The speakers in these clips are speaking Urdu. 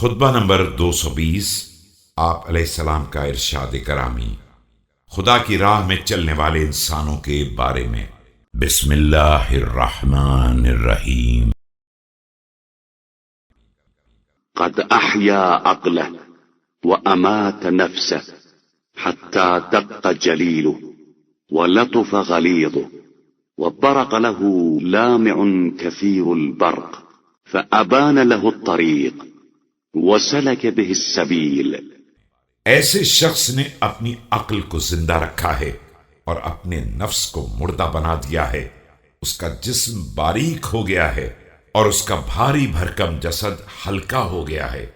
خطبہ نمبر 220 آپ علیہ السلام کا ارشاد کرامی خدا کی راہ میں چلنے والے انسانوں کے بارے میں۔ بسم اللہ الرحمن الرحیم۔ قد أحيا عقله وأمات نفسه حتى دق جليله ولطف غليظه وبرق له لامع كثير البرق فأبان له الطريق وسلك به السبيل۔ ایسے شخص نے اپنی عقل کو زندہ رکھا ہے اور اپنے نفس کو مردہ بنا دیا ہے، اس کا جسم باریک ہو گیا ہے اور اس کا بھاری بھرکم جسد ہلکا ہو گیا ہے،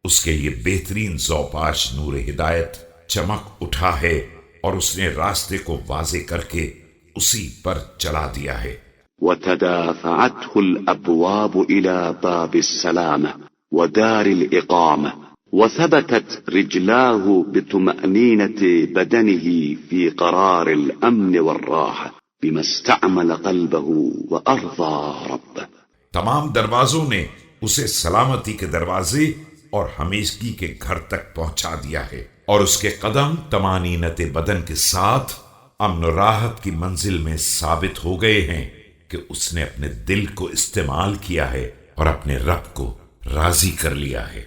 اس کے یہ بہترین ذوپاش نور ہدایت چمک اٹھا ہے اور اس نے راستے کو واضح کر کے اسی پر چلا دیا ہے۔ وتدافعته الأبواب إلى باب السلامة ودار الإقامة وثبتت رجلاه بطمأنينة بدنه في قرار الأمن والراحة بما استعمل قلبه وأرضى ربه۔ تمام دروازوں نے اسے سلامتی کے دروازے اور ہمیشگی کے گھر تک پہنچا دیا ہے، اور اس کے قدم طمانینت بدن کے ساتھ امن و راحت کی منزل میں ثابت ہو گئے ہیں کہ اس نے اپنے دل کو استعمال کیا ہے اور اپنے رب کو راضی کر لیا ہے۔